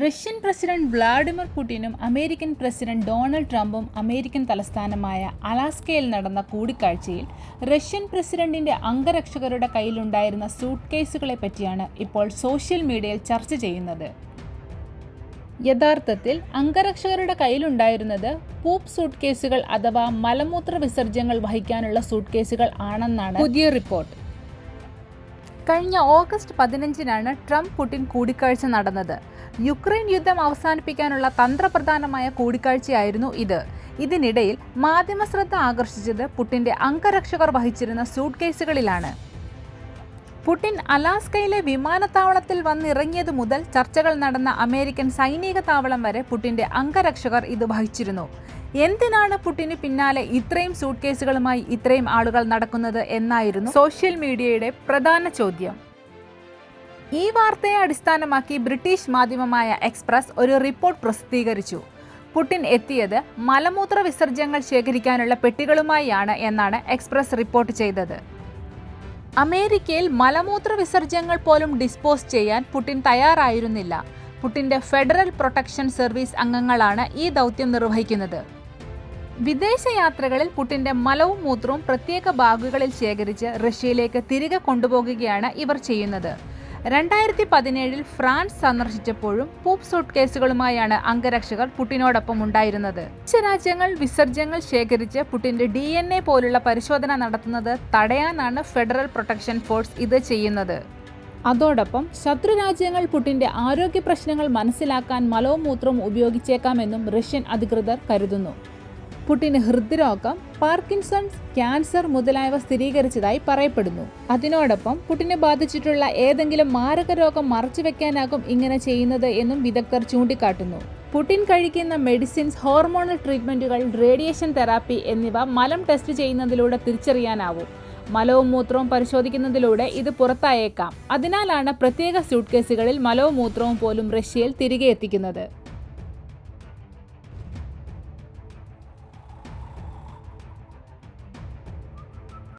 Russian president Vladimir പുടിനും American president Donald ട്രംപും American തലസ്ഥാനമായ അലാസ്കയിൽ നടന്ന കൂടിക്കാഴ്ചയിൽ റഷ്യൻ പ്രസിഡന്റിന്റെ അംഗരക്ഷകരുടെ കയ്യിലുണ്ടായിരുന്ന സൂട്ട് കേസുകളെ പറ്റിയാണ് ഇപ്പോൾ സോഷ്യൽ മീഡിയയിൽ ചർച്ച ചെയ്യുന്നത്. യഥാർത്ഥത്തിൽ അംഗരക്ഷകരുടെ കയ്യിലുണ്ടായിരുന്നത് പൂപ്പ് സൂട്ട് കേസുകൾ അഥവാ മലമൂത്ര വിസർജ്യങ്ങൾ വഹിക്കാനുള്ള സൂട്ട് കേസുകൾ ആണെന്നാണ് പുതിയ റിപ്പോർട്ട്. കഴിഞ്ഞ ഓഗസ്റ്റ് 15-നാണ് ട്രംപ് പുടിൻ കൂടിക്കാഴ്ച നടന്നത്. യുക്രൈൻ യുദ്ധം അവസാനിപ്പിക്കാനുള്ള തന്ത്രപ്രധാനമായ കൂടിക്കാഴ്ചയായിരുന്നു ഇത്. ഇതിനിടയിൽ മാധ്യമശ്രദ്ധ ആകർഷിച്ചത് പുടിന്റെ അംഗരക്ഷകർ വഹിച്ചിരുന്ന സൂട്ട് കേസുകളിലാണ്. പുടിൻ അലാസ്കയിലെ വിമാനത്താവളത്തിൽ വന്നിറങ്ങിയതു മുതൽ ചർച്ചകൾ നടന്ന അമേരിക്കൻ സൈനിക താവളം വരെ പുടിന്റെ അംഗരക്ഷകർ ഇത് വഹിച്ചിരുന്നു. എന്തിനാണ് പുടിന് പിന്നാലെ ഇത്രയും സൂട്ട് കേസുകളുമായി ഇത്രയും ആളുകൾ നടക്കുന്നത് എന്നായിരുന്നു സോഷ്യൽ മീഡിയയുടെ പ്രധാന ചോദ്യം. ഈ വാർത്തയെ അടിസ്ഥാനമാക്കി ബ്രിട്ടീഷ് മാധ്യമമായ എക്സ്പ്രസ് ഒരു റിപ്പോർട്ട് പ്രസിദ്ധീകരിച്ചു. പുടിൻ എത്തിയത് മലമൂത്ര വിസർജ്യങ്ങൾ ശേഖരിക്കാനുള്ള പെട്ടികളുമായാണ് എന്നാണ് എക്സ്പ്രസ് റിപ്പോർട്ട് ചെയ്തത്. അമേരിക്കയിൽ മലമൂത്ര വിസർജ്യങ്ങൾ പോലും ഡിസ്പോസ് ചെയ്യാൻ പുടിൻ തയ്യാറായിരുന്നില്ല. പുടിന്റെ ഫെഡറൽ പ്രൊട്ടക്ഷൻ സർവീസ് അംഗങ്ങളാണ് ഈ ദൗത്യം നിർവഹിക്കുന്നത്. വിദേശയാത്രകളിൽ പുടിന്റെ മലവും മൂത്രവും പ്രത്യേക ബാഗുകളിൽ ശേഖരിച്ച് റഷ്യയിലേക്ക് തിരികെ കൊണ്ടുപോകുകയാണ് ഇവർ ചെയ്യുന്നത്. 2017-ൽ ഫ്രാൻസ് സന്ദർശിച്ചപ്പോഴും പൂപ്പ് സൂട്ട് കേസുകളുമായാണ് അംഗരക്ഷകർ പുടിനോടൊപ്പം ഉണ്ടായിരുന്നത്. രാജ്യങ്ങൾ വിസർജ്യങ്ങൾ ശേഖരിച്ച് പുടിന്റെ DNA പോലുള്ള പരിശോധന നടത്തുന്നത് തടയാനാണ് ഫെഡറൽ പ്രൊട്ടക്ഷൻ ഫോഴ്സ് ഇത് ചെയ്യുന്നത്. അതോടൊപ്പം ശത്രു രാജ്യങ്ങൾ പുടിന്റെ ആരോഗ്യ പ്രശ്നങ്ങൾ മനസ്സിലാക്കാൻ മലവും മൂത്രവും ഉപയോഗിച്ചേക്കാമെന്നും റഷ്യൻ അധികൃതർ കരുതുന്നു. പുടിന് ഹൃദ്രോഗം, പാർക്കിൻസൺസ്, ക്യാൻസർ മുതലായവ സ്ഥിരീകരിച്ചതായി പറയപ്പെടുന്നു. അതിനോടൊപ്പം പുടിനെ ബാധിച്ചിട്ടുള്ള ഏതെങ്കിലും മാരക രോഗം മറച്ചുവെക്കാനാകും ഇങ്ങനെ ചെയ്യുന്നത് എന്നും വിദഗ്ധർ ചൂണ്ടിക്കാട്ടുന്നു. പുടിൻ കഴിക്കുന്ന മെഡിസിൻസ്, ഹോർമോണൽ ട്രീറ്റ്മെന്റുകൾ, റേഡിയേഷൻ തെറാപ്പി എന്നിവ മലം ടെസ്റ്റ് ചെയ്യുന്നതിലൂടെ തിരിച്ചറിയാനാവും. മലവും മൂത്രവും പരിശോധിക്കുന്നതിലൂടെ ഇത് പുറത്തായേക്കാം. അതിനാലാണ് പ്രത്യേക സ്യൂട്ട് കേസുകളിൽ മലവും മൂത്രവും പോലും റഷ്യയിൽ തിരികെ എത്തിക്കുന്നത്.